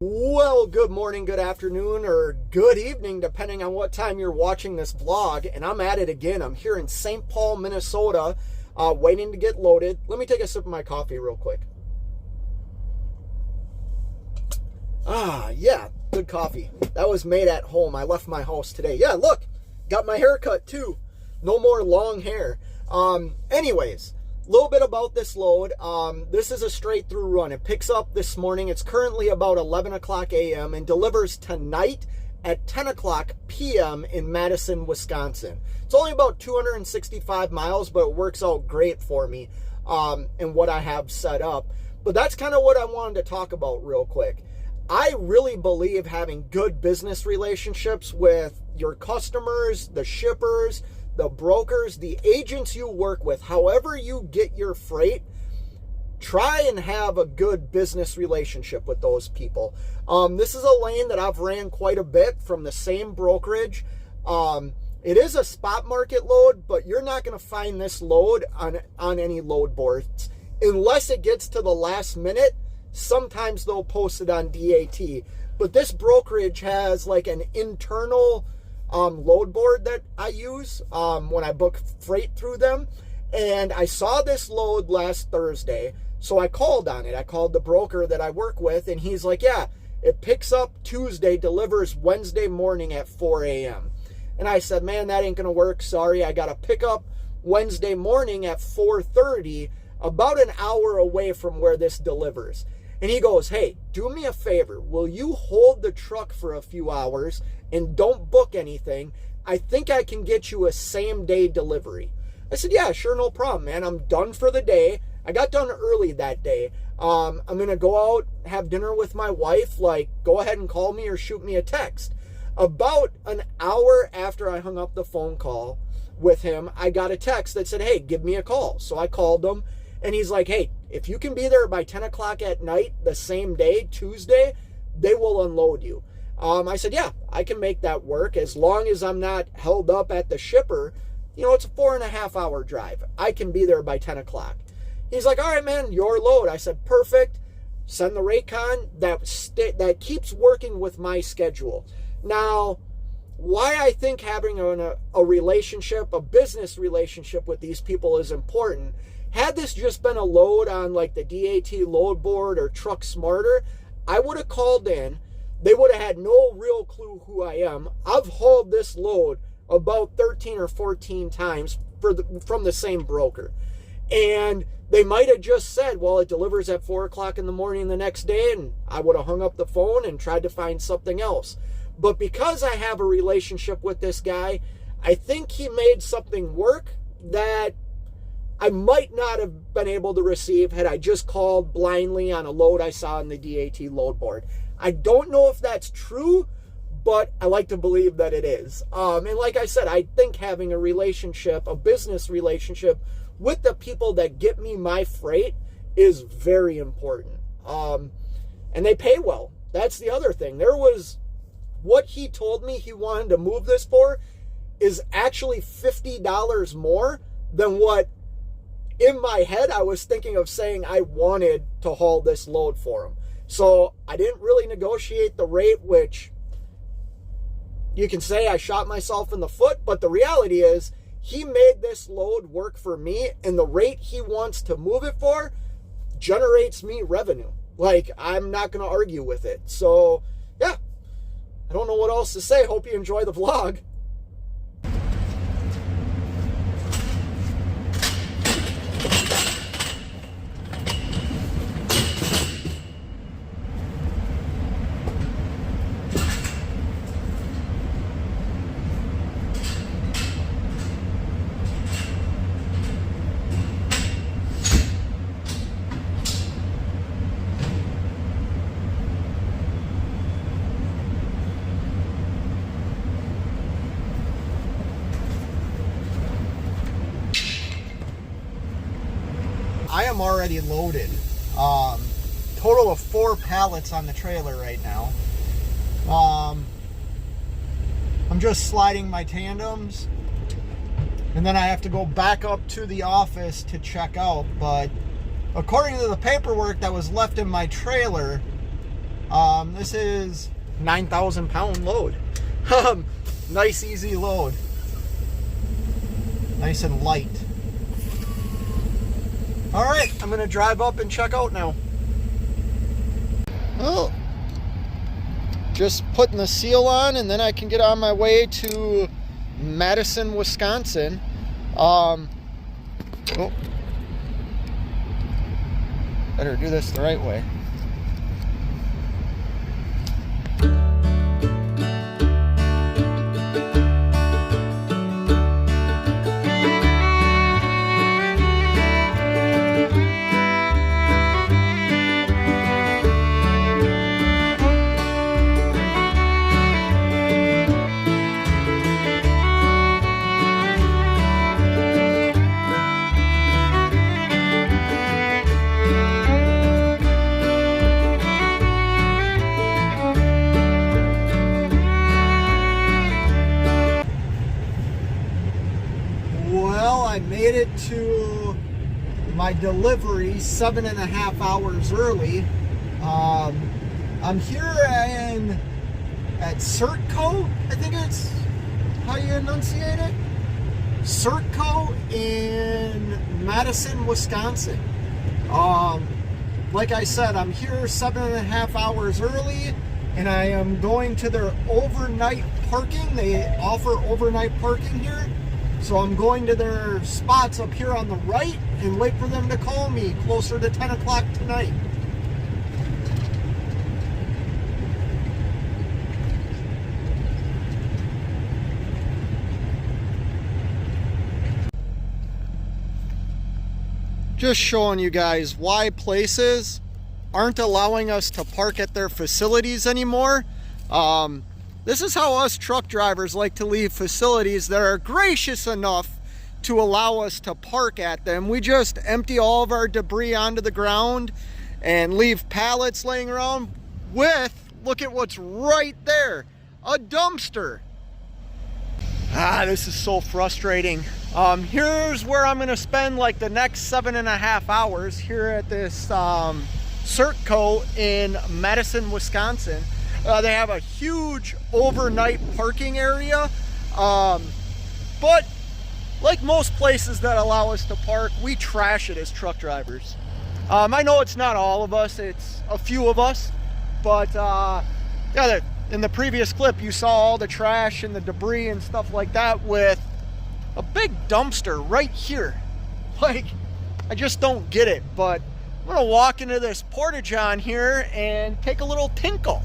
Well, good morning, good afternoon, or good evening, depending on what time you're watching this vlog. And I'm at it again. I'm here in St. Paul, Minnesota, waiting to get loaded. Let me take a sip of my coffee real quick. Yeah, good coffee. That was made at home. I left my house today. Yeah, look, got my hair cut too. No more long hair. Anyways, a little bit about this load. This is a straight through run. It picks up this morning. It's currently about 11 o'clock a.m. and delivers tonight at 10 o'clock p.m. in Madison, Wisconsin. It's only about 265 miles, but it works out great for me and what I have set up. But that's kind of what I wanted to talk about real quick. I really believe having good business relationships with your customers, the shippers, the brokers, the agents you work with, however you get your freight, try and have a good business relationship with those people. This is a lane that I've ran quite a bit from the same brokerage. It is a spot market load, but you're not going to find this load on any load boards unless it gets to the last minute. Sometimes they'll post it on DAT, but this brokerage has like an internal load board that I use when I book freight through them. And I saw this load last Thursday, so I called on it. I called the broker that I work with, and he's like, yeah, it picks up Tuesday, delivers Wednesday morning at 4 a.m. And I said, man, that ain't gonna work. Sorry, I gotta pick up Wednesday morning at 4:30, about an hour away from where this delivers. And he goes, hey, do me a favor. Will you hold the truck for a few hours and don't book anything? I think I can get you a same day delivery. I said, yeah, sure, no problem, man. I'm done for the day. I got done early that day. I'm going to go out, have dinner with my wife. Like, go ahead and call me or shoot me a text. About an hour after I hung up the phone call with him, I got a text that said, hey, give me a call. So I called him. And he's like, hey, if you can be there by 10 o'clock at night the same day, Tuesday, they will unload you. I said, yeah, I can make that work as long as I'm not held up at the shipper. You know, it's a 4.5 hour drive. I can be there by 10 o'clock. He's like, all right, man, your load. I said, perfect. Send the Raycon. That keeps working with my schedule. Now, why I think having a relationship, a business relationship with these people is important. Had this just been a load on like the DAT load board or Truck Smarter, I would have called in. They would have had no real clue who I am. I've hauled this load about 13 or 14 times from the same broker. And they might have just said, well, it delivers at 4 o'clock in the morning the next day, and I would have hung up the phone and tried to find something else. But because I have a relationship with this guy, I think he made something work that I might not have been able to receive had I just called blindly on a load I saw on the DAT load board. I don't know if that's true, but I like to believe that it is. And like I said, I think having a relationship, a business relationship with the people that get me my freight is very important. And they pay well. That's the other thing. What he told me he wanted to move this for is actually $50 more than what in my head I was thinking of saying I wanted to haul this load for him. So I didn't really negotiate the rate, which you can say I shot myself in the foot, but the reality is he made this load work for me, and the rate he wants to move it for generates me revenue. Like, I'm not going to argue with it. So yeah, I don't know what else to say. Hope you enjoy the vlog. I am already loaded. Total of 4 pallets on the trailer right now. I'm just sliding my tandems, and then I have to go back up to the office to check out. But according to the paperwork that was left in my trailer, This is 9,000 pound load. Nice easy load. Nice and light. All right, I'm gonna drive up and check out now. Well, just putting the seal on, and then I can get on my way to Madison, Wisconsin. Oh, better do this the right way. I made it to my delivery 7.5 hours early. I'm here at Surtco, I think it's how you enunciate it. Surtco in Madison, Wisconsin. Like I said, I'm here 7.5 hours early, and I am going to their overnight parking. They offer overnight parking here. So I'm going to their spots up here on the right and wait for them to call me closer to 10 o'clock tonight. Just showing you guys why places aren't allowing us to park at their facilities anymore. This is how us truck drivers like to leave facilities that are gracious enough to allow us to park at them. We just empty all of our debris onto the ground and leave pallets laying around with, look at what's right there, a dumpster. This is so frustrating. Here's where I'm gonna spend like the next 7.5 hours here at this Surtco in Madison, Wisconsin. They have a huge overnight parking area, but like most places that allow us to park, we trash it as truck drivers. I know it's not all of us, it's a few of us, but yeah, in the previous clip you saw all the trash and the debris and stuff like that with a big dumpster right here. Like, I just don't get it, but I'm gonna walk into this porta-john here and take a little tinkle.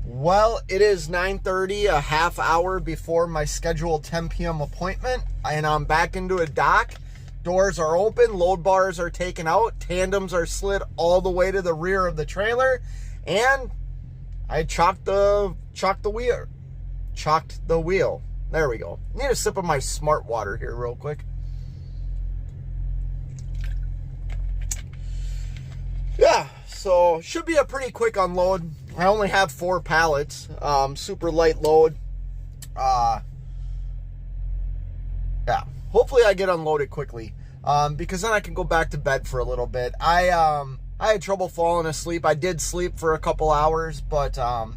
Well, it is 9:30, a half hour before my scheduled 10 p.m. appointment, and I'm back into a dock. Doors are open, load bars are taken out, tandems are slid all the way to the rear of the trailer, and I chalked the wheel. There we go. I need a sip of my smart water here real quick. Yeah, so should be a pretty quick unload. I only have 4 pallets, super light load. Yeah, hopefully I get unloaded quickly, because then I can go back to bed for a little bit. I had trouble falling asleep. I did sleep for a couple hours, but I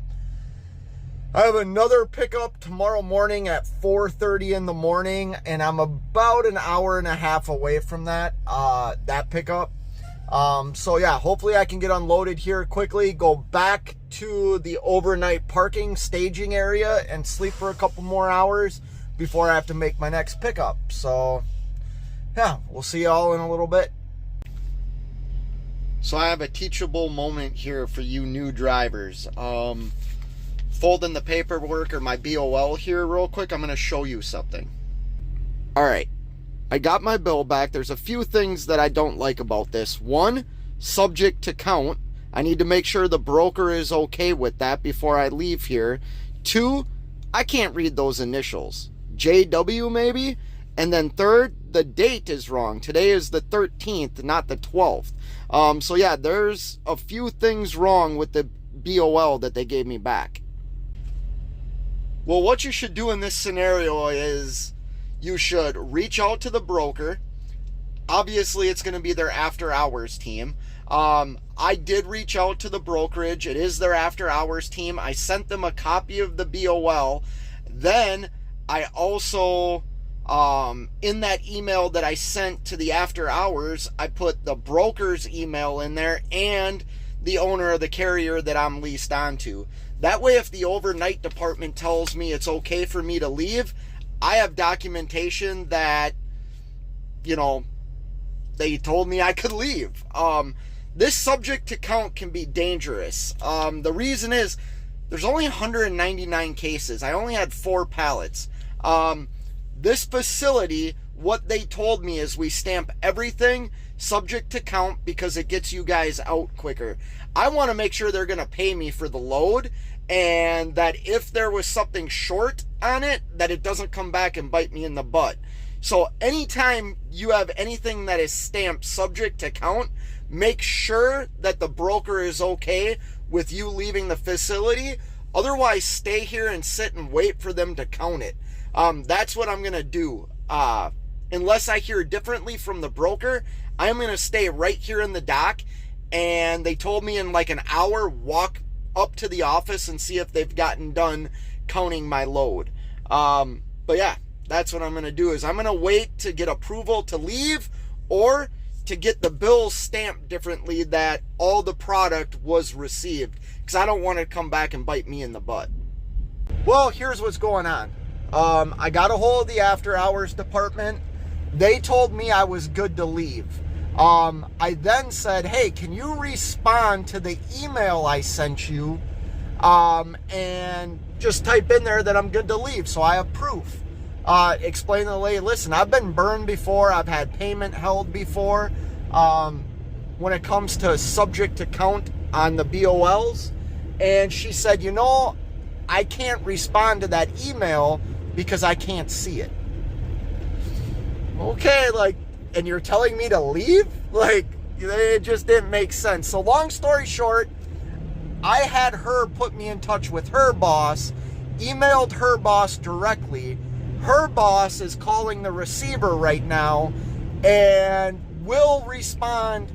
have another pickup tomorrow morning at 4:30 in the morning, and I'm about an hour and a half away from that pickup. So yeah, hopefully I can get unloaded here quickly, go back to the overnight parking staging area and sleep for a couple more hours before I have to make my next pickup. So yeah, we'll see y'all in a little bit. So I have a teachable moment here for you new drivers. Folding the paperwork or my BOL here real quick, I'm going to show you something. All right. I got my bill back. There's a few things that I don't like about this. One, subject to count. I need to make sure the broker is okay with that before I leave here. Two, I can't read those initials. JW maybe? And then third, the date is wrong. Today is the 13th, not the 12th. So yeah, there's a few things wrong with the BOL that they gave me back. Well, what you should do in this scenario is you should reach out to the broker. Obviously, it's going to be their after hours team. I did reach out to the brokerage. It is their after hours team. I sent them a copy of the BOL. Then I also, in that email that I sent to the after hours, I put the broker's email in there and the owner of the carrier that I'm leased onto. That way, if the overnight department tells me it's okay for me to leave, I have documentation that, you know, they told me I could leave. This subject to count can be dangerous. The reason is there's only 199 cases. I only had 4 pallets. This facility, what they told me is we stamp everything subject to count because it gets you guys out quicker. I want to make sure they're going to pay me for the load, and that if there was something short on it, that it doesn't come back and bite me in the butt. So anytime you have anything that is stamped subject to count, make sure that the broker is okay with you leaving the facility. Otherwise, stay here and sit and wait for them to count it. That's what I'm going to do. Unless I hear differently from the broker, I'm going to stay right here in the dock. And they told me in like an hour, walk up to the office and see if they've gotten done counting my load. But yeah, that's what I'm going to do, is I'm going to wait to get approval to leave, or to get the bill stamped differently that all the product was received, because I don't want it to come back and bite me in the butt. Well, here's what's going on. I got a hold of the after hours department. They told me I was good to leave. I then said, hey, can you respond to the email I sent you, and just type in there that I'm good to leave so I have proof. Explain to the lady, listen, I've been burned before. I've had payment held before. When it comes to subject to count on the BOLs. And she said, you know, I can't respond to that email because I can't see it. Okay, like, and you're telling me to leave? Like, it just didn't make sense. So long story short, I had her put me in touch with her boss, emailed her boss directly. Her boss is calling the receiver right now and will respond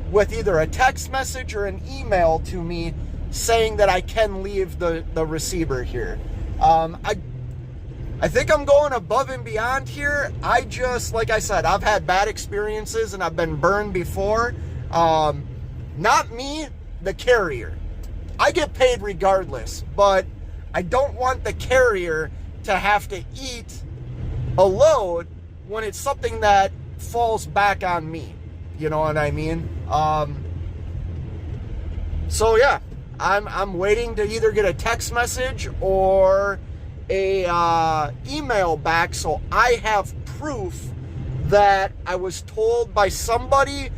with either a text message or an email to me saying that I can leave the receiver here. I think I'm going above and beyond here. I just, like I said, I've had bad experiences and I've been burned before. Not me, the carrier. I get paid regardless, but I don't want the carrier to have to eat a load when it's something that falls back on me. You know what I mean? So yeah, I'm waiting to either get a text message or a email back so I have proof that I was told by somebody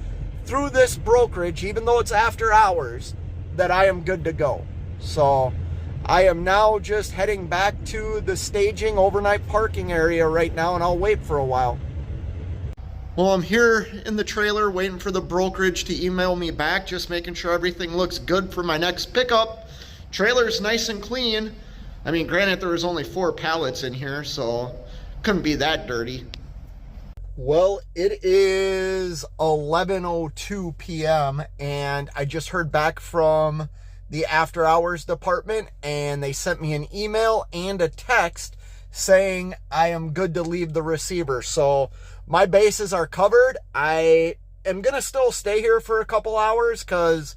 through this brokerage, even though it's after hours, that I am good to go. So I am now just heading back to the staging overnight parking area right now, and I'll wait for a while. Well, I'm here in the trailer waiting for the brokerage to email me back, just making sure everything looks good for my next pickup. Trailer's nice and clean. I mean, granted, there was only 4 pallets in here, so couldn't be that dirty. Well, it is 11:02 p.m. and I just heard back from the after hours department, and they sent me an email and a text saying I am good to leave the receiver. So my bases are covered. I am going to still stay here for a couple hours because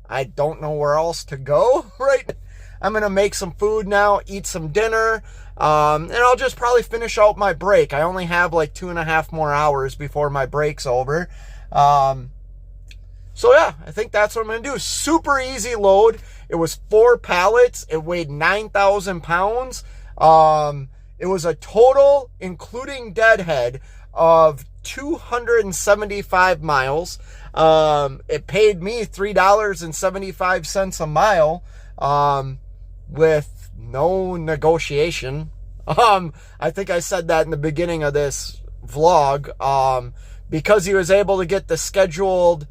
I don't know where else to go, right? I'm going to make some food now, eat some dinner, and I'll just probably finish out my break. I only have like 2.5 more hours before my break's over. So yeah, I think that's what I'm going to do. Super easy load. It was 4 pallets. It weighed 9,000 pounds. It was a total, including deadhead, of 275 miles. It paid me $3.75 a mile, with no negotiation. I think I said that in the beginning of this vlog, because he was able to get the schedule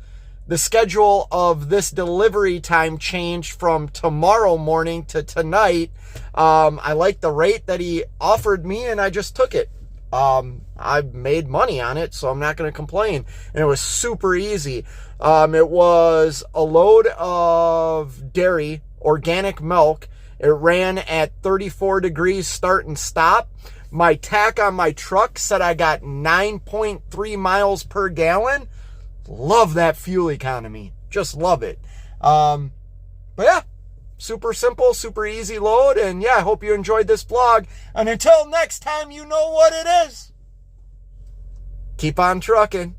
of this delivery time changed from tomorrow morning to tonight. I liked the rate that he offered me, and I just took it. I made money on it, so I'm not going to complain. And it was super easy. It was a load of dairy, organic milk. It ran at 34 degrees start and stop. My tack on my truck said I got 9.3 miles per gallon. Love that fuel economy. Just love it. But yeah, super simple, super easy load. And yeah, I hope you enjoyed this vlog. And until next time, you know what it is. Keep on trucking.